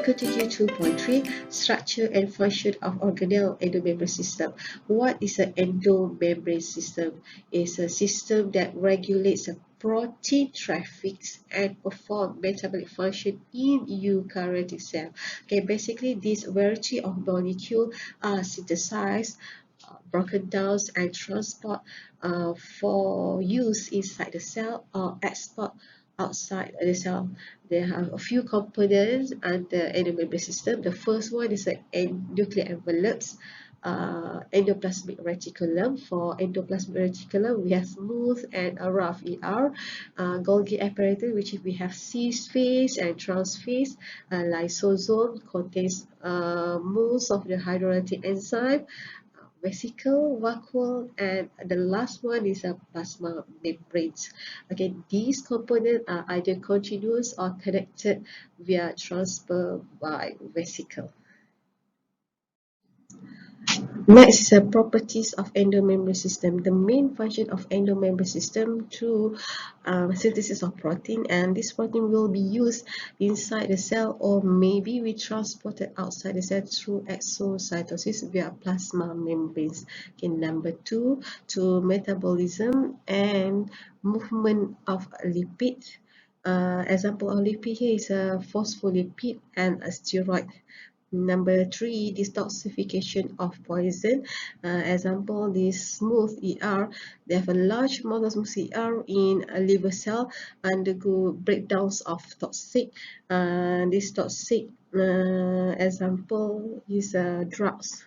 Secretory 2.3 Structure and Function of Organelle Endomembrane System. What is an endomembrane system? It's a system that regulates protein traffics and perform metabolic function in eukaryotic cell. Okay, basically this variety of molecules are synthesized, broken down and transport for use inside the cell or export outside the cell. There are a few components under endomembrane system. The first one is the nuclear envelopes, endoplasmic reticulum. For endoplasmic reticulum, we have smooth and a rough ER. Golgi apparatus, which we have cis phase and trans phase. Lysosome contains most of the hydrolytic enzyme. Vesicle, vacuole, and the last one is a plasma membranes. Again, these components are either continuous or connected via transfer by vesicle. Next is the properties of endomembrane system. The main function of endomembrane system to synthesis of protein, and this protein will be used inside the cell or maybe we transported outside the cell through exocytosis via plasma membranes. Okay, number 2, to metabolism and movement of lipid. Example of lipid here is a phospholipid and a steroid. Number 3, detoxification of poison. Example, this smooth ER, they have a large amount of smooth ER in a liver cell undergo breakdowns of toxic. This toxic example is drugs.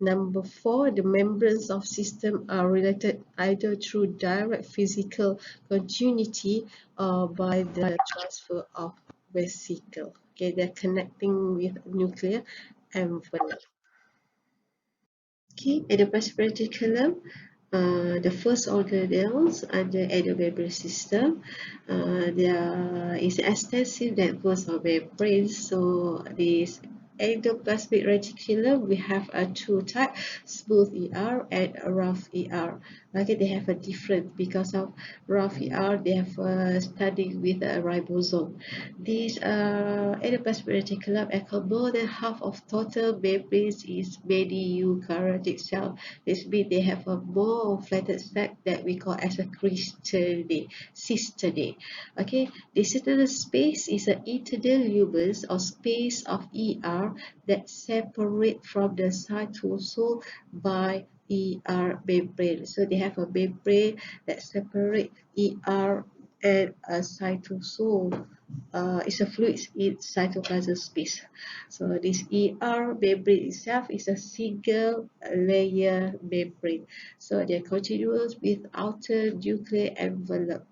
Number 4, the membranes of system are related either through direct physical continuity or by the transfer of vesicle. Okay, they're connecting with nuclear envelope. Okay, endoplasmic reticulum. The first organelles under endomembrane system. There is extensive networks of membranes. So this endoplasmic reticulum, we have a two type, smooth ER and rough ER. Okay, they have a different because of rough ER, they have studying with a ribosome. This endoplasmic reticulum account more than half of total membranes is many eukaryotic cell. This means they have a more flattened sac that we call as a cisternae. Okay, the cisternae space is an internal lumens or space of ER that separate from the cytosol by ER membrane. So they have a membrane that separate ER and a cytosol. It's a fluid in cytoplasm space. So this ER membrane itself is a single layer membrane. So they're continuous with outer nuclear envelope.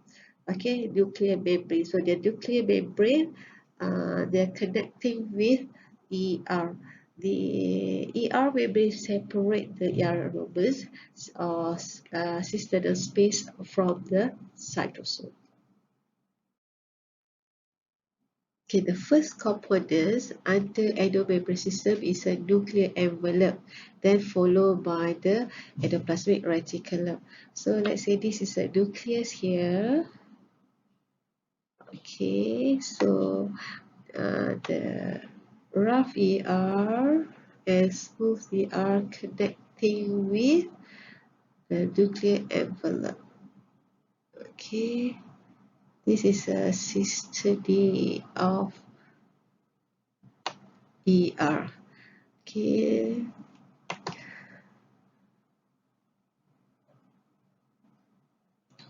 Okay, nuclear membrane. So the nuclear membrane, they're connecting with ER. The ER membrane separate the ER lobes or cysternal space from the cytosol. Okay, the first component under endomembrane system is a nuclear envelope, then followed by the endoplasmic reticulum. So let's say this is a nucleus here. Okay, so the rough ER and smooth ER connecting with the nuclear envelope. Okay, this is a cysternae of ER. Okay.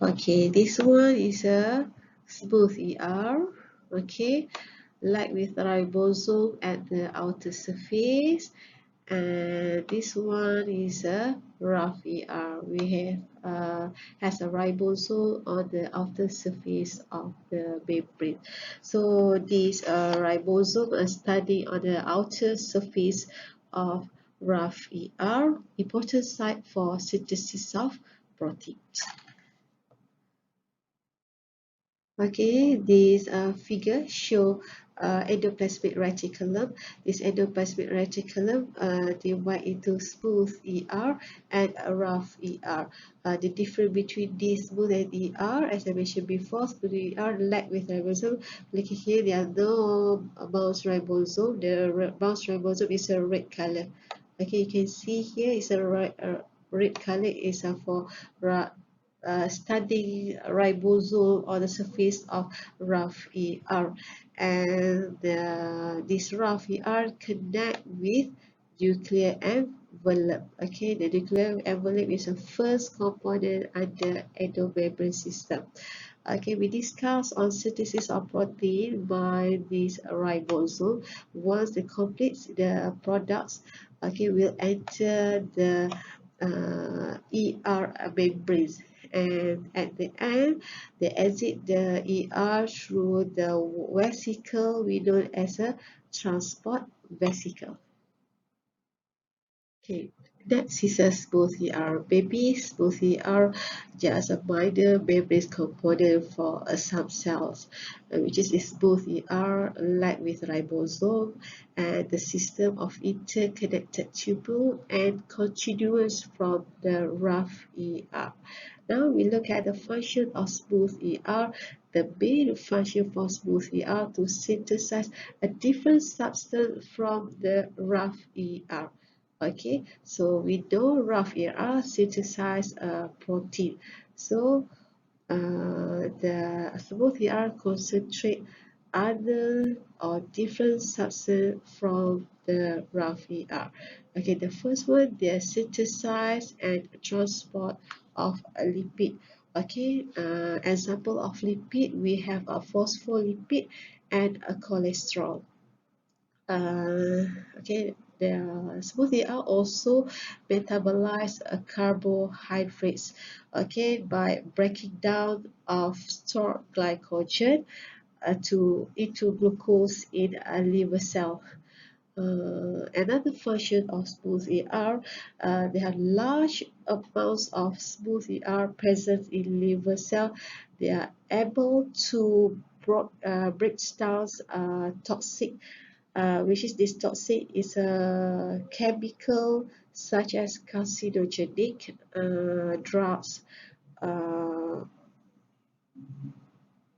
Okay, this one is a smooth ER. Okay, like with ribosome at the outer surface, and this one is a rough ER. We have has a ribosome on the outer surface of the membrane. So this ribosome are studying on the outer surface of rough ER, important site for synthesis of proteins. Okay, this figure show endoplasmic reticulum. This endoplasmic reticulum divide into smooth ER and a rough ER. The difference between this smooth and ER, as I mentioned before, smooth ER lack with ribosome. Looking here, there are no bounce ribosome. The bounce ribosome is a red color. Okay, you can see here is a red color is for studying ribosome on the surface of rough ER, and this rough ER connect with nuclear envelope. Okay, the nuclear envelope is the first component under endomembrane system. Okay, we discuss on synthesis of protein by this ribosome. Once they complete the products, okay, will enter the ER membranes, and at the end they exit the ER through the vesicle we know as a transport vesicle. Okay, next is a smooth ER. Maybe smooth ER just a minor membrane component for some cells, which is a smooth ER like with ribosome and the system of interconnected tubule and continuous from the rough ER. Now we look at the function of smooth ER. The main function for smooth ER to synthesize a different substance from the rough ER. Okay, so we know rough ER synthesize a protein. So the smooth ER concentrate other or different substance from the rough ER. Okay, the first one, they synthesize and transport of a lipid. Okay, example of lipid, we have a phospholipid and a cholesterol. Okay, the smoothie are also metabolize carbohydrates, okay, by breaking down of stored glycogen into glucose in a liver cell. Another function of smooth ER, they have large amounts of smooth ER present in liver cell. They are able to break down toxic, which is this toxic is a chemical such as carcinogenic drugs, uh,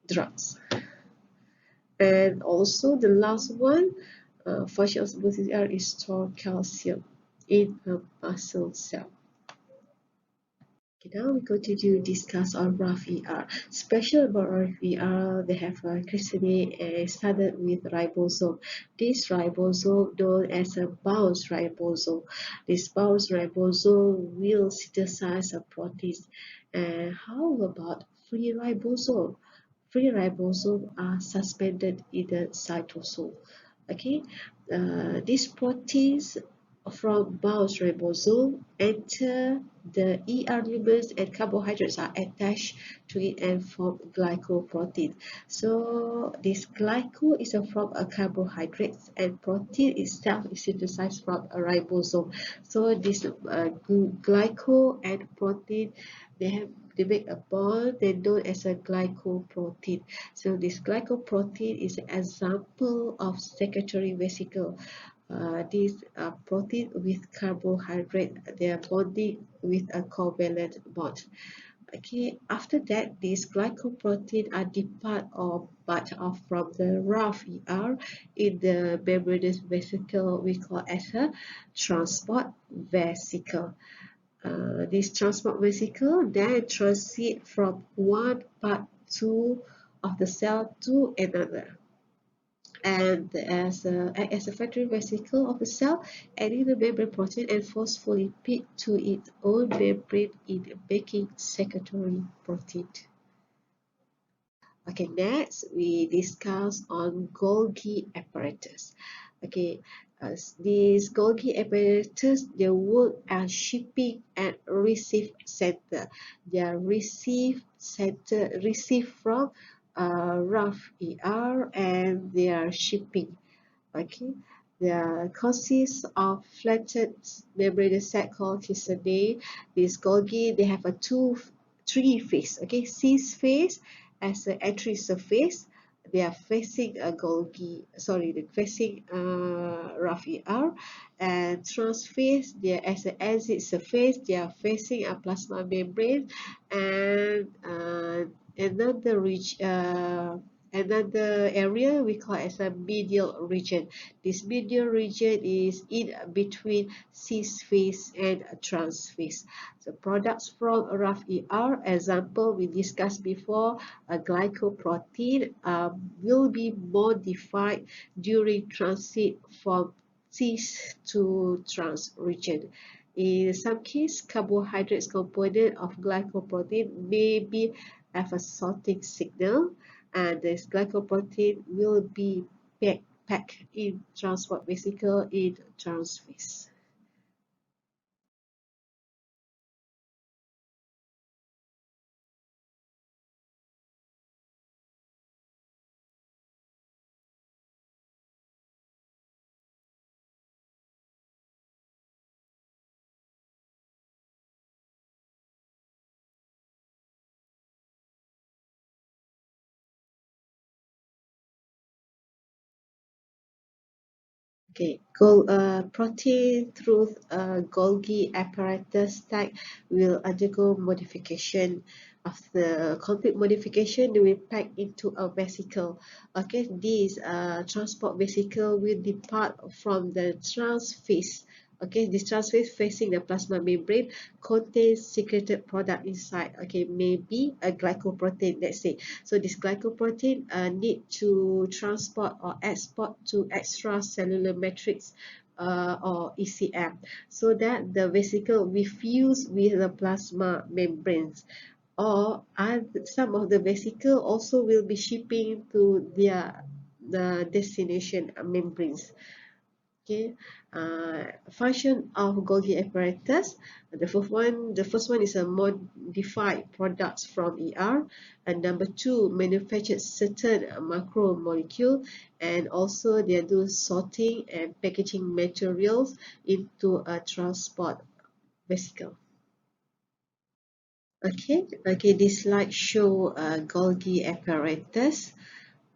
drugs. And also the last one, function of smooth ER is store calcium in a muscle cell. Okay, now we're going to discuss on rough ER. Special about rough ER, they have a chrysalid and started with ribosome. This ribosome known as a bounce ribosome. This bounce ribosome will synthesize a protein. And how about free ribosome? Free ribosome are suspended in the cytosol. Okay, these proteins from bounce ribosome enter the ER nucleus and carbohydrates are attached to it and form glycoprotein. So this glyco is from a carbohydrate and protein itself is synthesized from a ribosome. So this glyco and protein, they make a bond they known as a glycoprotein. So this glycoprotein is an example of secretory vesicle. These are protein with carbohydrate. They are bonding with a covalent bond. Okay, after that, these glycoprotein are depart or part off from the rough ER in the membranous vesicle we call as a transport vesicle. This transport vesicle then transit from one part two of the cell to another, and as a factory vesicle of the cell, adding the membrane protein and phospholipid to its own membrane in making secretory protein. Okay, next we discuss on Golgi apparatus. Okay, these Golgi apparatus, they work as shipping and receive center. They are receive center, receive from rough ER, and they are shipping. Okay, they consist of flattened membranous sac called Kisade. This Golgi, they have a three phase. Okay, cis phase, as an entry surface, they are facing a Golgi, sorry, they're facing rough ER, and transface, they are as an exit surface, they are facing a plasma membrane, and another another area we call as a medial region. This medial region is in between cis phase and trans phase. So products from rough ER, example we discussed before, a glycoprotein will be modified during transit from cis to trans region. In some case, carbohydrates component of glycoprotein may be have a sorting signal, and this glycoprotein will be packed in transport vesicle in transphase. Okay, protein through Golgi apparatus tag will undergo modification. After complete modification, they will pack into a vesicle. Okay, this transport vesicle will depart from the transphase. Okay, this transphase facing the plasma membrane contains secreted product inside. Okay, maybe a glycoprotein, let's say. So this glycoprotein need to transport or export to extracellular matrix or ECM, so that the vesicle will fuse with the plasma membranes, or some of the vesicle also will be shipping to their the destination membranes. Okay, function of Golgi apparatus. The first one is a modified products from ER, and number two, manufactured certain macromolecule, and also they do sorting and packaging materials into a transport vesicle. Okay, this slide show Golgi apparatus.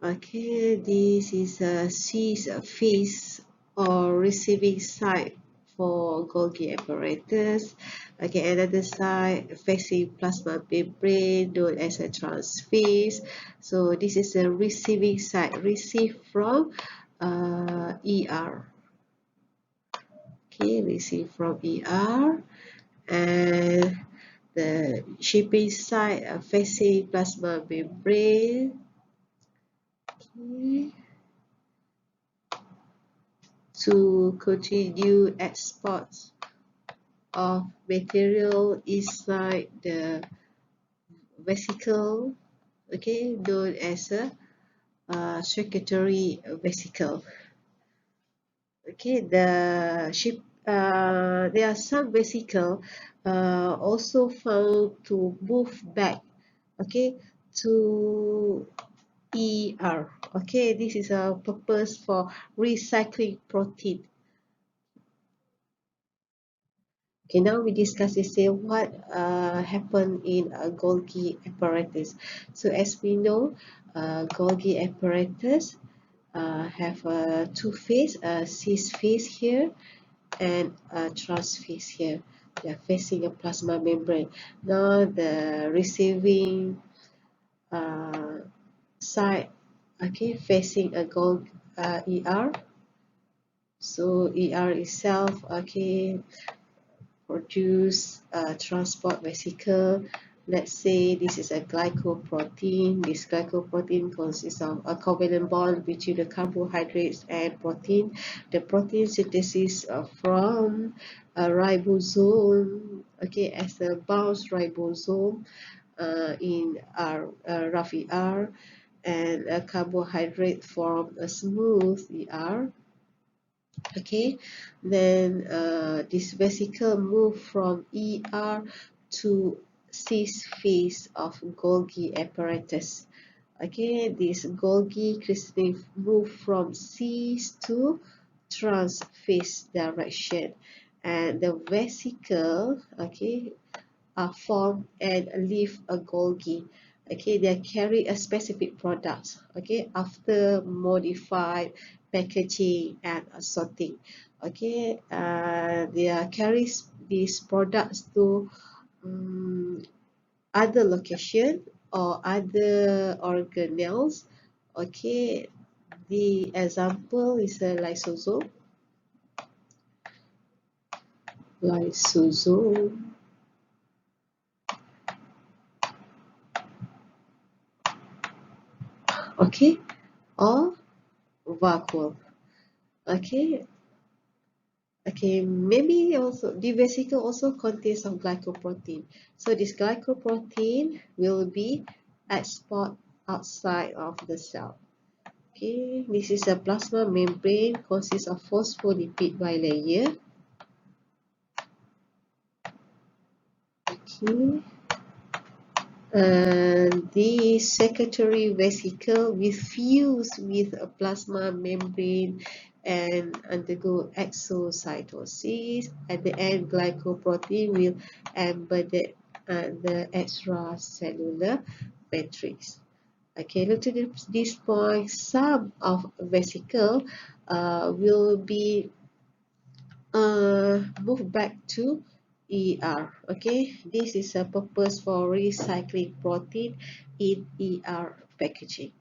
Okay, this is a cis phase or receiving side for Golgi apparatus. Okay, another side facing plasma membrane known as a transphase. So this is a receiving side, received from ER. Okay, received from ER, and the shipping side facing plasma membrane. Okay, to continue exports of material inside the vesicle, okay, known as a secretory vesicle. Okay, there are some vesicle also found to move back, okay, to ER. Okay, this is a purpose for recycling protein. Okay, now we discuss this, say what happened in a Golgi apparatus. So as we know, Golgi apparatus have two phase, a cis phase here and a trans phase here. They are facing a plasma membrane. Now the receiving side, okay, facing a Golgi ER. So ER itself, okay, produce a transport vesicle. Let's say this is a glycoprotein. This glycoprotein consists of a covalent bond between the carbohydrates and protein. The protein synthesis from a ribosome, okay, as a bound ribosome in our rough ER, and a carbohydrate form a smooth ER. Okay, then this vesicle move from ER to cis phase of Golgi apparatus. Okay, this Golgi crystalline move from cis to trans phase direction, and the vesicle, okay, form and leave a Golgi. Okay, they carry a specific product, okay, after modified packaging and sorting. Okay, they carries these products to other location or other organelles. Okay, the example is a lysosome, okay, or vacuole. Okay, okay, maybe also the vesicle also contains of glycoprotein. So this glycoprotein will be export outside of the cell. Okay, this is a plasma membrane consists of phospholipid bilayer. Okay, the secretory vesicle will fuse with a plasma membrane and undergo exocytosis. At the end, glycoprotein will embed the extracellular matrix. Okay, look to this point. Some of vesicle will be move back to ER. Okay, this is a purpose for recycling protein in ER packaging.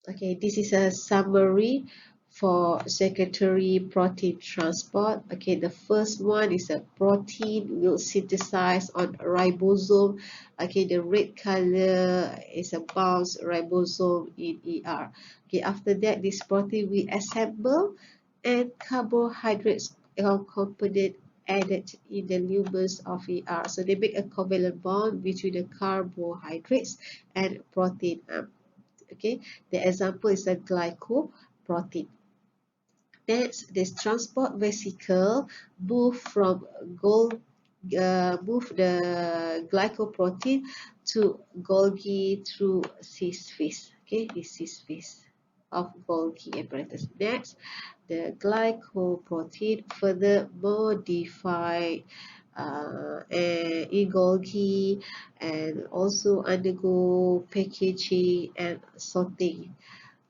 Okay, this is a summary for secretory protein transport. Okay, the first one is a protein will synthesize on ribosome. Okay, the red color is a bound ribosome in ER. Okay, after that, this protein will assemble and carbohydrates component added in the lumen of ER. So they make a covalent bond between the carbohydrates and protein. Okay, the example is a glycoprotein. Next, this transport vesicle move from gold move the glycoprotein to Golgi through cis-phase. Okay, this cis-phase of Golgi apparatus. Next, the glycoprotein further modified in Golgi and also undergo packaging and sorting.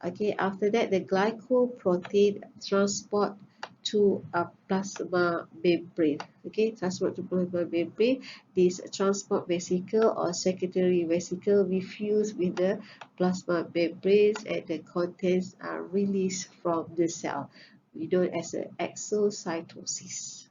Okay, after that, the glycoprotein transport to a plasma membrane. Okay, transport to plasma membrane. This transport vesicle or secondary vesicle will fuse with the plasma membranes and the contents are released from the cell. We know it as an exocytosis.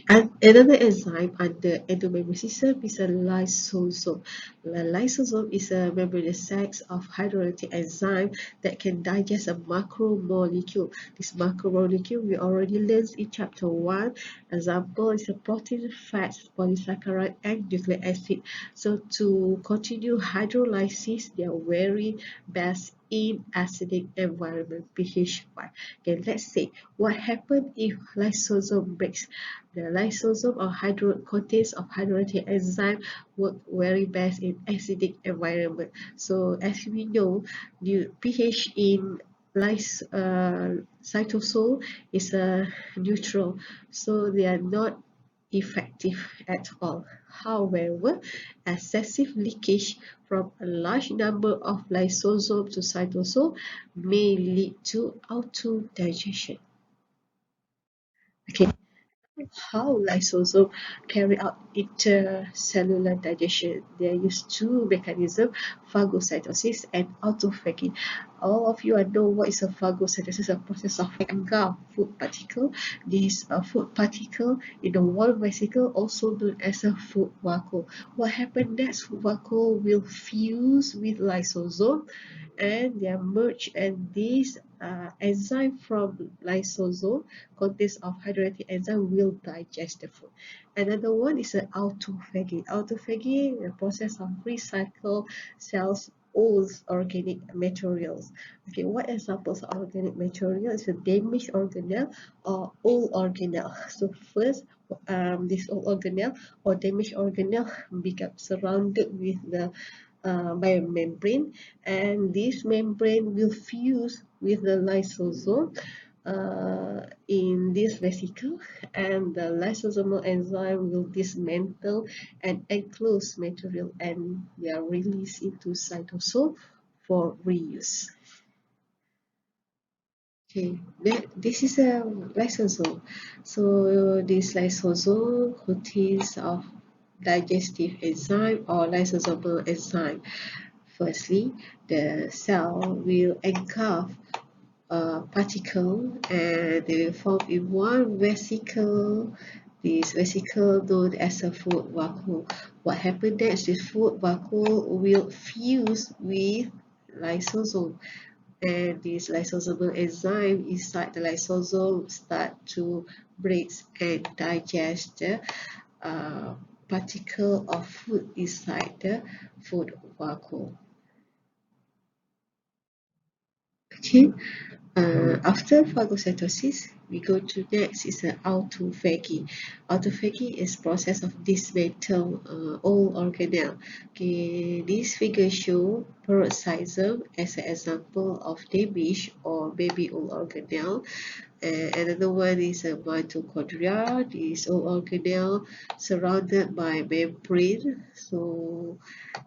And another enzyme under endomembrane system is a lysosome. The lysosome is a membranous sac of hydrolytic enzyme that can digest a macromolecule. This macromolecule we already learned in chapter 1. Example is a protein, fats, polysaccharide, and nucleic acid. So to continue hydrolysis, they are very best in acidic environment, pH 1. Okay, let's say what happens if lysosome breaks. The lysosome or contains of hydrolytic enzyme work very best in acidic environment. So as we know, the pH in cytosol is neutral, so they are not effective at all. However, excessive leakage from a large number of lysosome to cytosol may lead to autodigestion. Okay, how lysosome carry out intercellular digestion. There use two mechanisms, phagocytosis and autophagy. All of you know what is a phagocytosis, a process of engulf food particle. This food particle in the wall vesicle, also known as a food vacuole. What happens next? Food vacuole will fuse with lysosome and they are merged, and this enzyme from lysosome contains of hydrolytic enzyme will digest the food. Another one is an autophagy. Autophagy, the process of recycle cells old organic materials. Okay, what examples of organic material is a damaged organelle or old organelle. So first, this old organelle or damaged organelle become surrounded with the by a membrane, and this membrane will fuse with the lysosome. In this this vesicle, and the lysosomal enzyme will dismantle and enclose material, and they are released into cytosol for reuse. Okay, this is a lysosome. So this lysosome contains of digestive enzyme or lysosomal enzyme. Firstly, the cell will engulf a particle and they will form in one vesicle. This vesicle known as a food vacuole. What happens next? This food vacuole will fuse with lysosome, and this lysosomal enzyme inside the lysosome start to break and digest the particle of food inside the food vacuole. Okay, after phagocytosis, we go to next is autophagy. Autophagy is process of dismantle all organelle. Okay, this figure show paroxysm as an example of damage or baby all organelle. Another one is a mitochondria. This all organelle surrounded by membrane. So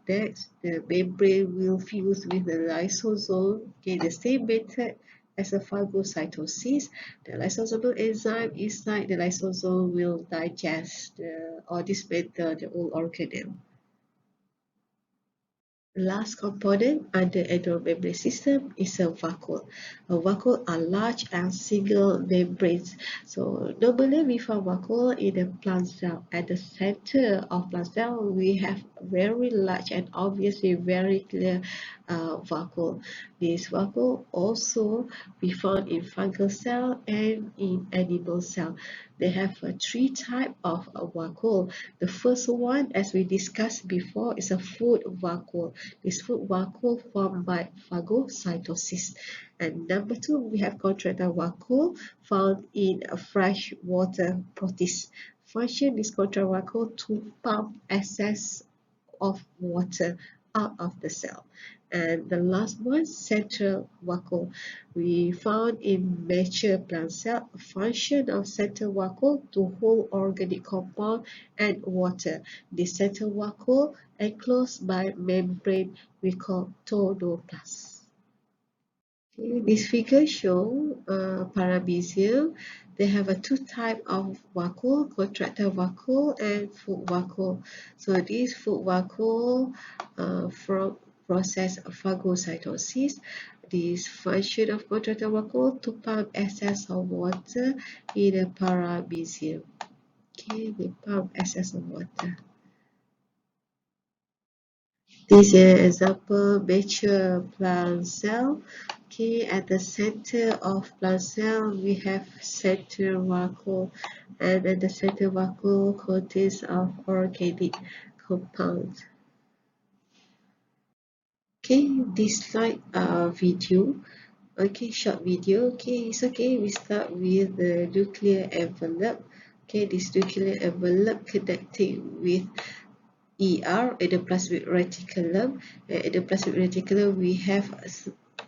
next, the membrane will fuse with the lysosome. Okay, the same method as a phagocytosis. The lysosomal enzyme inside the lysosome will digest or dismantle the whole organelle. Last component under endomembrane system is a vacuole. A vacuole are large and single membranes. So normally we find vacuole in a plant cell. At the center of plant cell, we have very large and obviously very clear vacuole. This vacuole also be found in fungal cell and in animal cell. They have three types of vacuole. The first one, as we discussed before, is a food vacuole. This food vacuole formed by phagocytosis. And number two, we have contractile vacuole found in a freshwater protists. Function is contractile vacuole to pump excess of water out of the cell. And the last one, central vacuole. We found in mature plant cell a function of central vacuole to hold organic compound and water. The central vacuole enclosed by membrane we call tonoplast. Okay, this figure show paramecium. They have a two type of vacuole, contractile vacuole and food vacuole. So this food vacuole from process of phagocytosis. This function of contractile vacuole to pump excess of water in a paramecium. Okay, they pump excess of water. This is an example mature plant cell. Okay, at the center of plant cell we have central vacuole, and at the central vacuole contains of organic compounds. Okay, this slide video. Okay, short video. Okay, it's okay. We start with the nuclear envelope. Okay, this nuclear envelope connecting with Endoplasmic Reticulum. Endoplasmic Reticulum, we have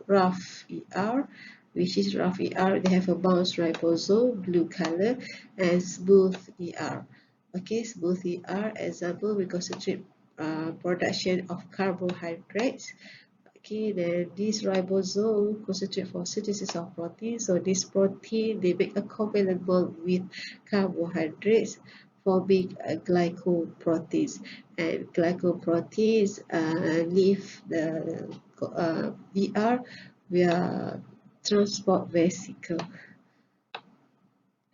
rough ER, which is rough ER. They have a bounce ribosome, blue color, and smooth ER. Okay, smooth ER, example, we concentrate production of carbohydrates. Okay, then this ribosome concentrate for synthesis of protein. So this protein, they make a covalent bond with carbohydrates, forming glycoproteins. And glycoproteins leave the ER via transport vesicle.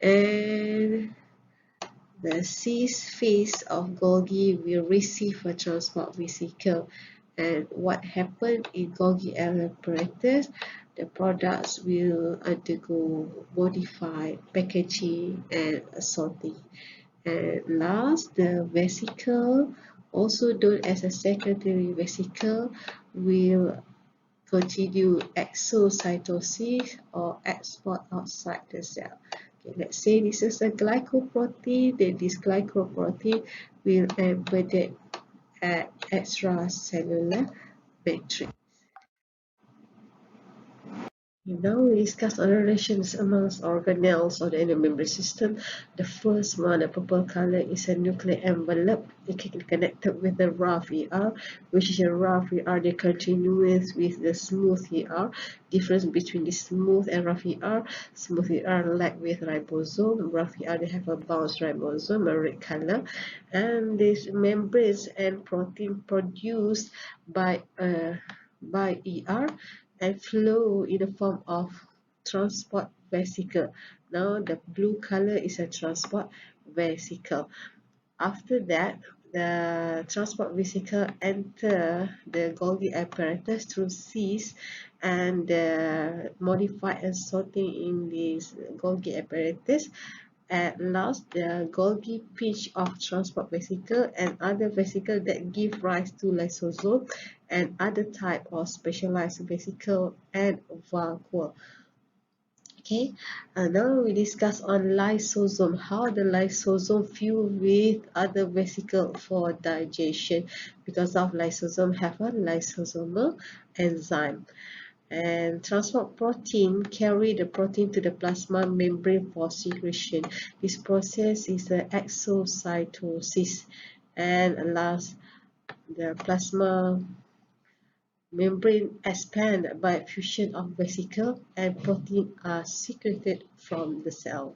And the cis phase of Golgi will receive a transport vesicle. And what happened in Golgi apparatus, the products will undergo modified packaging and sorting. And last, the vesicle, also known as a secretory vesicle, will continue exocytosis or export outside the cell. Okay, let's say this is a glycoprotein, then this glycoprotein will embedded at extracellular matrix. Now we discuss the relations amongst organelles of the endomembrane system. The first one, the purple color, is a nuclear envelope. It can be connected with the rough ER, which is a rough ER. They continuous with the smooth ER. Difference between the smooth and rough ER. Smooth ER like with ribosome. Rough ER they have a bound ribosome, a red color, and these membranes and protein produced by ER and flow in the form of transport vesicle. Now the blue color is a transport vesicle. After that, the transport vesicle enter the Golgi apparatus through Cs and modified and sorting in this Golgi apparatus. At last, the Golgi pitch of transport vesicle and other vesicle that give rise to lysosome and other type of specialized vesicle and vacuole. Okay, and now we discuss on lysosome, how the lysosome fuse with other vesicle for digestion. Because of lysosome have a lysosomal enzyme. And transport protein carry the protein to the plasma membrane for secretion. This process is the exocytosis. And last, the plasma membrane expand by fusion of vesicle and protein are secreted from the cell.